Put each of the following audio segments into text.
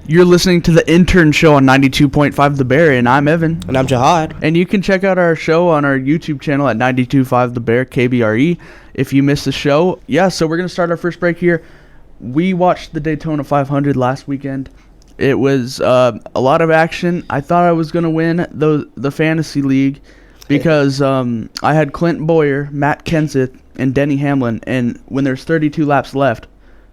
You're listening to the Intern show on 92.5 The Bear, and I'm Evan. And I'm Jihad. And you can check out our show on our YouTube channel at 92.5 The Bear, KBRE, if you missed the show. Yeah, so we're going to start our first break here. We watched the Daytona 500 last weekend. It was a lot of action. I thought I was going to win the fantasy league because I had Clint Boyer, Matt Kenseth, and Denny Hamlin, and when there's 32 laps left,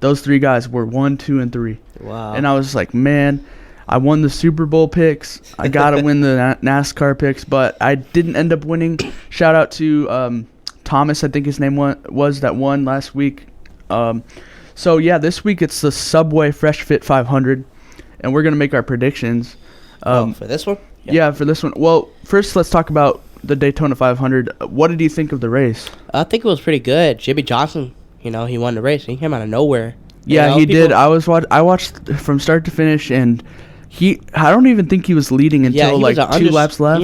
those three guys were 1, 2, and 3. Wow. And I was like, man, I won the Super Bowl picks. I got to win the NASCAR picks, but I didn't end up winning. Shout out to Thomas, I think his name was that won last week. So, yeah, this week it's the Subway Fresh Fit 500, and we're going to make our predictions. For this one? Yeah, for this one. Well, first let's talk about the Daytona 500. What did you think of the race? I think it was pretty good. Jimmy Johnson, he won the race. He came out of nowhere. Yeah, he did. I watched from start to finish, and I don't even think he was leading until like 2 laps left.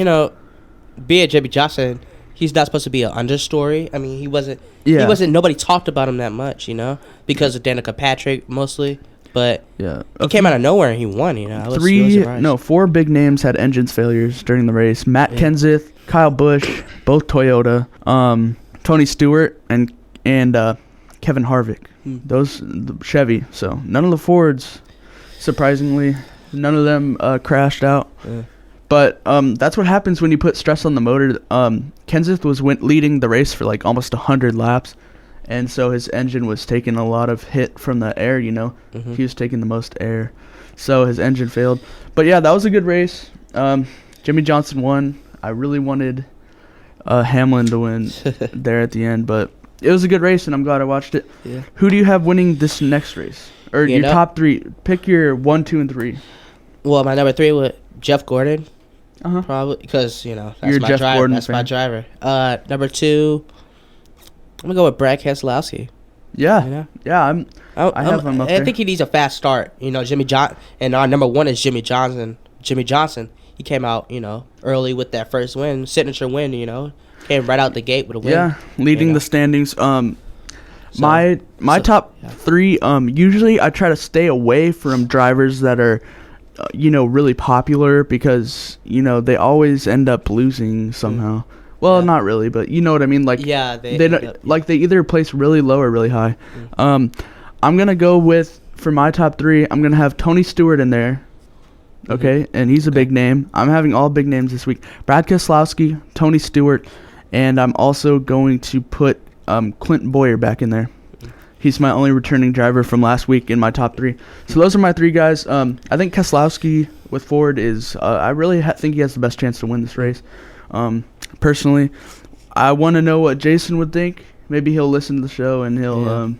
Be it Jimmy Johnson, he's not supposed to be an understory. I mean, he wasn't. Yeah. He wasn't. Nobody talked about him that much, because of Danica Patrick mostly. But yeah, he came out of nowhere and he won. I was 4 big names had engines failures during the race. Matt Kenseth, Kyle Busch, both Toyota, Tony Stewart, and Kevin Harvick. Those Chevy. So none of the Fords, surprisingly, none of them crashed out. Yeah. But that's what happens when you put stress on the motor. Kenseth was leading the race for like almost 100 laps, and so his engine was taking a lot of hit from the air. Mm-hmm. He was taking the most air, so his engine failed. But yeah, that was a good race. Jimmy Johnson won. I really wanted Hamlin to win there at the end, but it was a good race, and I'm glad I watched it. Yeah. Who do you have winning this next race? Or your top 3? Pick your 1, 2, and 3. Well, my number 3 was Jeff Gordon. Probably because that's You're my Jeff driver. Gordon That's fan. my driver. Number 2, I'm gonna go with Brad Keselowski. Yeah, yeah. I have him up there. I think he needs a fast start. Jimmy and our number 1 is Jimmy Johnson. Jimmy Johnson. He came out, early with that first win, signature win. Came right out the gate with a win. Yeah, leading the standings. My top 3. Usually I try to stay away from drivers that are, really popular because they always end up losing somehow. Well, not really, but you know what I mean. Like they don't, they either place really low or really high. I'm gonna go with for my top 3. I'm gonna have Tony Stewart in there. Okay, and he's a big name. I'm having all big names this week. Brad Keselowski, Tony Stewart, and I'm also going to put Clint Boyer back in there. He's my only returning driver from last week in my top 3. So those are my 3 guys. I think Keselowski with Ford is I really think he has the best chance to win this race. Personally, I want to know what Jason would think. Maybe he'll listen to the show and he'll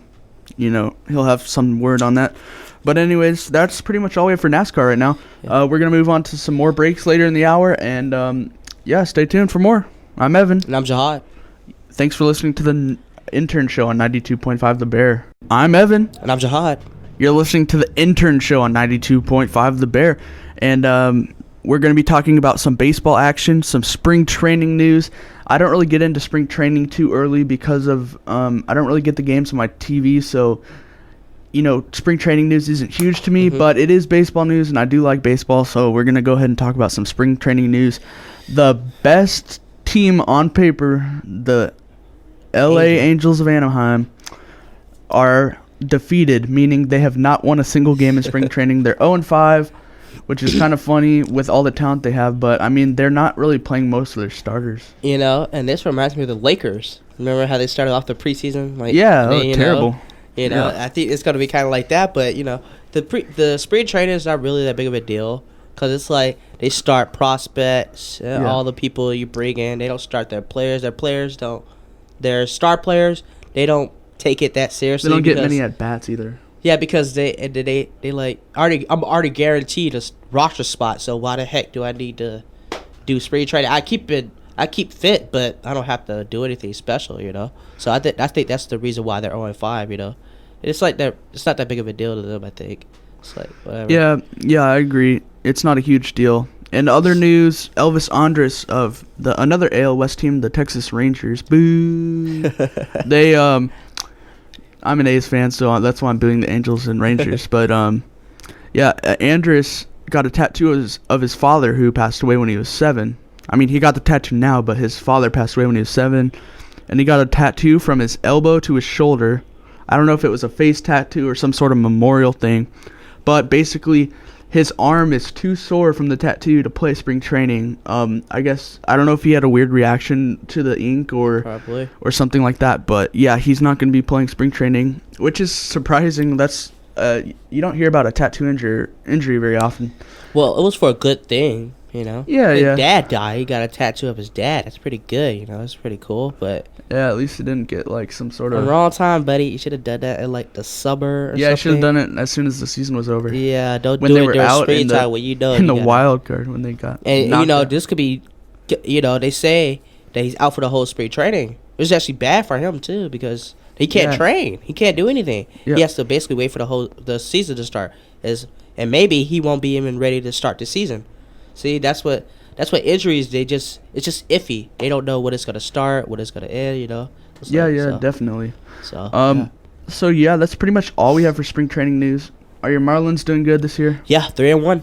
he'll have some word on that. But anyways, that's pretty much all we have for NASCAR right now. We're going to move on to some more breaks later in the hour. And, stay tuned for more. I'm Evan. And I'm Jihad. Thanks for listening to the Intern show on 92.5 The Bear. I'm Evan. And I'm Jihad. You're listening to the Intern show on 92.5 The Bear. And we're going to be talking about some baseball action, some spring training news. I don't really get into spring training too early because of I don't really get the games on my TV, so spring training news isn't huge to me, but it is baseball news, and I do like baseball, so we're going to go ahead and talk about some spring training news. The best team on paper, the LA Angels of Anaheim, are defeated, meaning they have not won a single game in spring training. They're 0-5, which is kind of funny with all the talent they have, but, I mean, they're not really playing most of their starters. And this reminds me of the Lakers. Remember how they started off the preseason? Terrible. I think it's going to be kind of like that, but, the spring training is not really that big of a deal because it's like they start prospects, all the people you bring in. They don't start their players. Their star players, they don't take it that seriously. They don't get many at-bats either. Yeah, because they like I'm already guaranteed a roster spot, so why the heck do I need to do spring training? I keep fit, but I don't have to do anything special, So I think that's the reason why they're 0-5, It's like it's not that big of a deal to them, I think. It's like whatever. Yeah, I agree. It's not a huge deal. In other news, Elvis Andrus of another AL West team, the Texas Rangers. Boo. They I'm an A's fan, so that's why I'm booing the Angels and Rangers. But Yeah, Andres got a tattoo of his father, who passed away when he was 7. I mean, he got the tattoo now, but his father passed away when he was 7. And he got a tattoo from his elbow to his shoulder. I don't know if it was a face tattoo or some sort of memorial thing. But basically, his arm is too sore from the tattoo to play spring training. I guess, I don't know if he had a weird reaction to the ink or something like that. But yeah, he's not going to be playing spring training, which is surprising. That's you don't hear about a tattoo injury very often. Well, it was for a good thing, you know. Yeah, his dad died. He got a tattoo of his dad. That's pretty good, you know. It's pretty cool, but yeah, at least it didn't get like some sort of wrong time, buddy. You should have done that in like the summer. Or yeah, something. I should have done it as soon as the season was over. Yeah, don't when do they it were during out spring time when you know in the wild card when they got and you know out. This could be, you know, they say that he's out for the whole spring training. It's actually bad for him too because he can't train. He can't do anything. Yeah. He has to basically wait for the season to start. And maybe he won't be even ready to start the season. See, that's what injuries. It's just iffy. They don't know when it's gonna start, when it's gonna end. You know. Definitely. So yeah, that's pretty much all we have for spring training news. Are your Marlins doing good this year? Yeah, 3-1.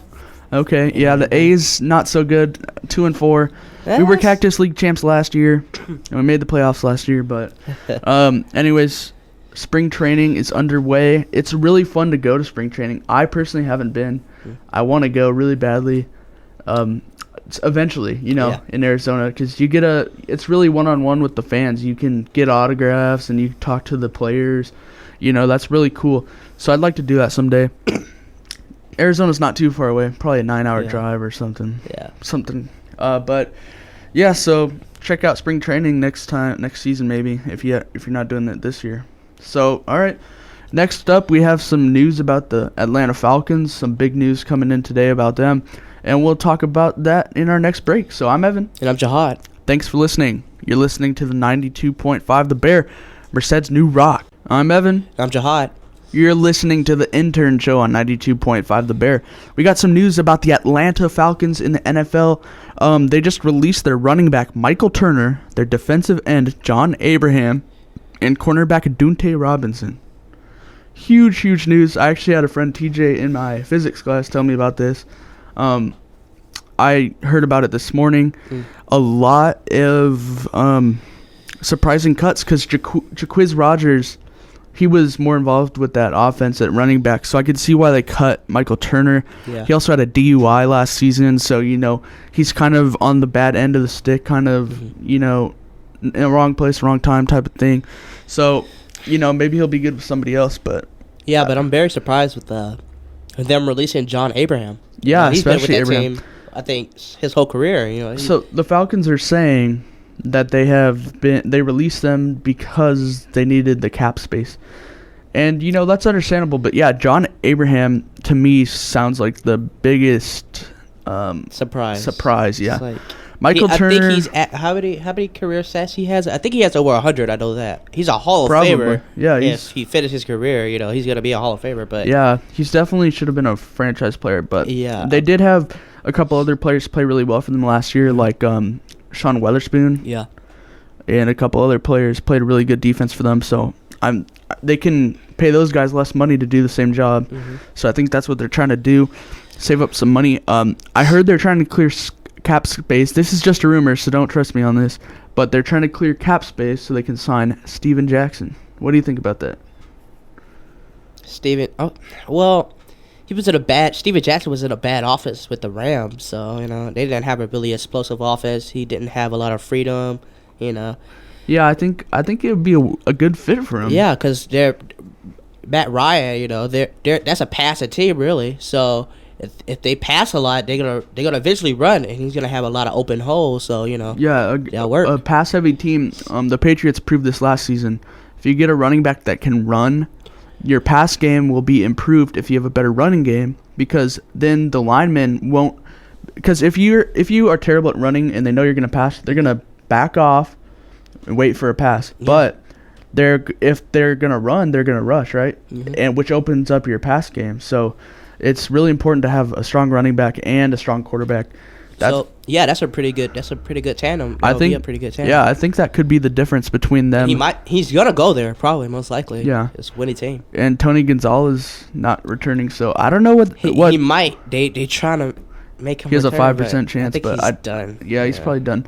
Okay. Yeah, the A's not so good. 2-4. Yes. We were Cactus League champs last year, and we made the playoffs last year. But, anyways, spring training is underway. It's really fun to go to spring training. I personally haven't been. I want to go really badly. Eventually, in Arizona, because it's really one-on-one with the fans. You can get autographs and you talk to the players. That's really cool. So I'd like to do that someday. Arizona's not too far away, probably a 9-hour drive or something. Yeah. Something. But yeah, so check out spring training next season maybe if you're not doing it this year. So all right, next up we have some news about the Atlanta Falcons. Some big news coming in today about them, and we'll talk about that in our next break. So I'm Evan, and I'm Jihad. Thanks for listening. You're listening to the 92.5 The Bear, Merced's new rock. I'm Evan. And I'm Jihad. You're listening to the Intern show on 92.5 The Bear. We got some news about the Atlanta Falcons in the NFL. They just released their running back, Michael Turner, their defensive end, John Abraham, and cornerback, Dunte Robinson. Huge news. I actually had a friend, TJ, in my physics class tell me about this. I heard about it this morning. A lot of surprising cuts because Jaquiz Rogers, he was more involved with that offense at running back, so I could see why they cut Michael Turner. Yeah. He also had a DUI last season, so, he's kind of on the bad end of the stick, kind of, in the wrong place, wrong time type of thing. So, maybe he'll be good with somebody else, but... Yeah, but I'm very surprised with them releasing John Abraham. Yeah, he's especially been with that Abraham. Team, I think, his whole career, So, the Falcons are saying that they released them because they needed the cap space. And, that's understandable. But, yeah, John Abraham, to me, sounds like the biggest surprise, yeah. Like, Michael Turner. I think he's at, how many career stats he has? I think he has over 100, I know that. He's a Hall of Famer. Yeah, if he finishes his career, he's going to be a Hall of Famer. But yeah, he's definitely should have been a franchise player. But yeah, they did have a couple other players play really well for them last year, like Sean Weatherspoon. Yeah. And a couple other players played a really good defense for them. So they can pay those guys less money to do the same job. So I think that's what they're trying to do, save up some money. I heard they're trying to clear cap space. This is just a rumor, so don't trust me on this. But they're trying to clear cap space so they can sign Steven Jackson. What do you think about that? Steven Jackson was in a bad offense with the Rams, so they didn't have a really explosive offense. He didn't have a lot of freedom, Yeah, I think it would be a good fit for him. Yeah, because they're Matt Ryan, that's a passing team really. So if they pass a lot, they're gonna eventually run, and he's gonna have a lot of open holes. So that'll work. A pass heavy team. The Patriots proved this last season. If you get a running back that can run, your pass game will be improved if you have a better running game, because then the linemen won't. Because if you are terrible at running and they know you're gonna pass, they're gonna back off and wait for a pass. Yeah. But if they're gonna run, they're gonna rush, right? And which opens up your pass game. So it's really important to have a strong running back and a strong quarterback. That's a pretty good tandem. I think a pretty good tandem. Yeah, I think that could be the difference between them. He's gonna go there probably, most likely. Yeah, it's winning team. And Tony Gonzalez not returning, so I don't know what he might. They trying to make him. He has return, a 5% chance, but he's done. Yeah, he's probably done.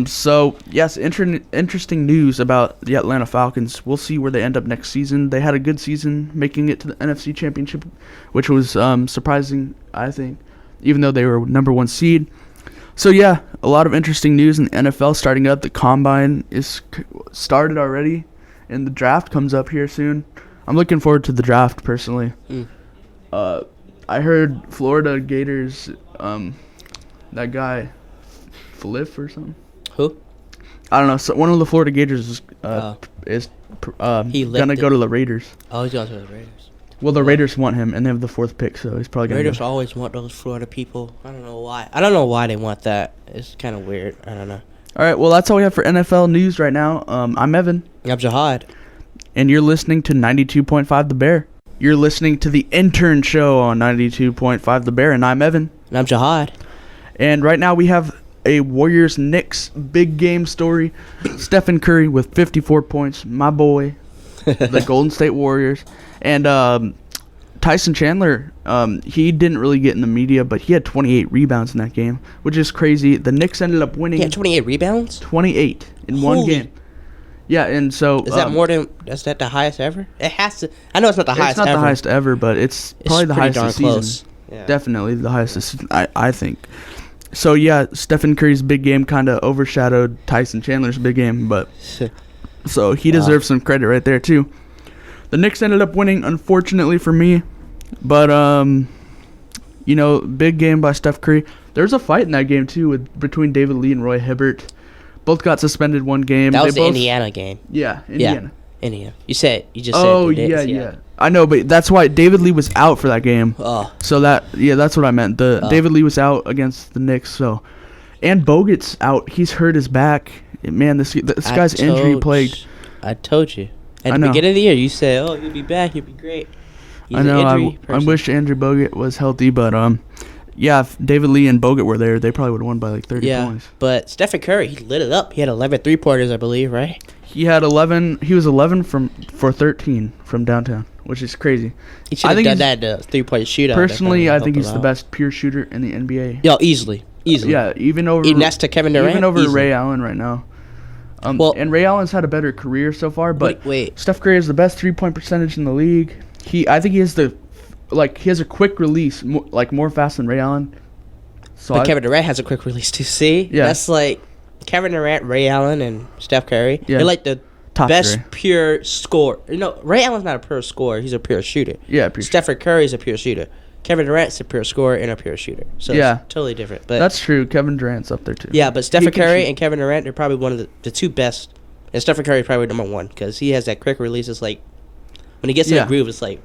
So yes, interesting news about the Atlanta Falcons. We'll see where they end up next season. They had a good season, making it to the NFC Championship, which was surprising, I think, even though they were #1 seed. So yeah, a lot of interesting news in the NFL starting up. The combine is started already, and the draft comes up here soon. I'm looking forward to the draft personally. I heard Florida Gators, that guy, Fliff or something. Who? I don't know. So one of the Florida Gators is gonna go to the Raiders. Oh, he's going to the Raiders. Well, the Raiders want him, and they have the 4th pick, so he's probably gonna. Raiders always want those Florida people. I don't know why. I don't know why they want that. It's kind of weird. I don't know. All right. Well, that's all we have for NFL news right now. I'm Evan. I'm Jihad. And you're listening to 92.5 The Bear. You're listening to the Intern show on 92.5 The Bear, and I'm Evan. And I'm Jihad. And right now we have a Warriors-Knicks big game story. Stephen Curry with 54 points, my boy, the Golden State Warriors. And Tyson Chandler, he didn't really get in the media, but he had 28 rebounds in that game, which is crazy. The Knicks ended up winning. He had 28 rebounds? 28 in one game. Yeah, and so... Is that the highest ever? It has to... I know it's not the highest ever. It's not the highest ever, but it's probably the highest this season. Close. Yeah. Definitely the highest this season, I think. So, yeah, Stephen Curry's big game kind of overshadowed Tyson Chandler's big game, but... So, he deserves some credit right there, too. The Knicks ended up winning, unfortunately for me, but, big game by Steph Curry. There's a fight in that game, too, between David Lee and Roy Hibbert. Both got suspended one game. That was the Indiana game. Yeah, Indiana. Yeah, Indiana. You just said. Oh, yeah. I know, but that's why David Lee was out for that game. Oh. So that's what I meant. David Lee was out against the Knicks. So, and Bogut's out. He's hurt his back. Man, this guy's injury plagued. I told you. At the beginning of the year, you said, "Oh, he'll be back. He'll be great." He's I know. I wish Andrew Bogut was healthy, but yeah, if David Lee and Bogut were there, they probably would have won by like 30 points. But Stephen Curry, he lit it up. He had 11 3-pointers, I believe, right? He had 11. He was 11 for 13 from downtown, which is crazy. He should have done that in a 3-point shootout. Personally, I think he's the best pure shooter in the NBA. Yeah, easily. Yeah, even next to Kevin Durant. Even over Ray Allen right now. And Ray Allen's had a better career so far, but Steph Curry has the best 3-point percentage in the league. I think he has he has a quick release, more fast than Ray Allen. So but Kevin Durant has a quick release too. See, that's like Kevin Durant, Ray Allen, and Steph Curry. Yeah. They're like the top best pure scorer. Ray Allen's not a pure scorer; he's a pure shooter. Yeah, Stephen Curry is a pure shooter. Kevin Durant's a pure scorer and a pure shooter. So it's totally different. But that's true. Kevin Durant's up there too. Yeah, but Stephen Curry and Kevin Durant are probably one of the two best. And Stephen Curry is probably #1 because he has that quick release. It's like when he gets in the groove, it's like.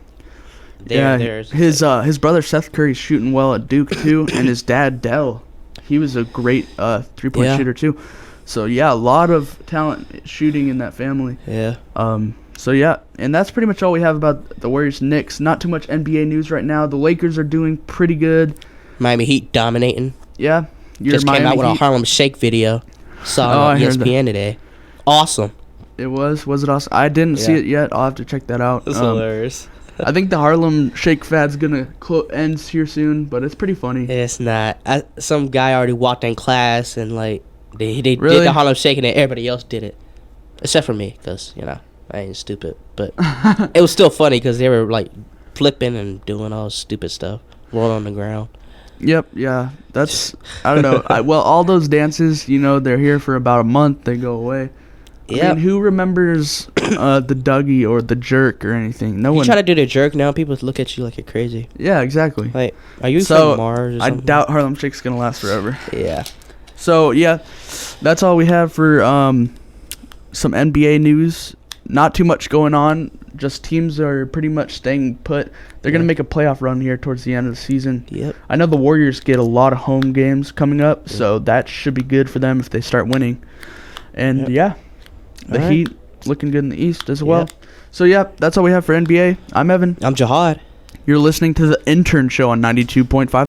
His brother Seth Curry's shooting well at Duke too, and his dad Dell, he was a great 3-point shooter too. So yeah, a lot of talent shooting in that family. Yeah. So yeah, and that's pretty much all we have about the Warriors Knicks. Not too much NBA news right now. The Lakers are doing pretty good. Miami Heat dominating. Yeah. Just came out with a Harlem Shake video. Saw on ESPN today. Awesome. It was it awesome? I didn't see it yet. I'll have to check that out. That's hilarious. I think the Harlem Shake fad's gonna ends here soon, but it's pretty funny. It's not. Some guy already walked in class and they did the Harlem Shake and then everybody else did it, except for me, because I ain't stupid. But it was still funny because they were flipping and doing all stupid stuff, rolling on the ground. Yep. Yeah. That's I don't know. All those dances, they're here for about a month. They go away. I mean, who remembers the Dougie or the jerk or anything? No one. You try to do the jerk now, people look at you like you're crazy. Yeah, exactly. Are you from Mars or something? I doubt Harlem Shake's going to last forever. Yeah. So, yeah, that's all we have for some NBA news. Not too much going on. Just teams are pretty much staying put. They're going to make a playoff run here towards the end of the season. Yep. I know the Warriors get a lot of home games coming up, so that should be good for them if they start winning. And, the Heat looking good in the East as well. So, that's all we have for NBA. I'm Evan. I'm Jihad. You're listening to the Intern Show on 92.5.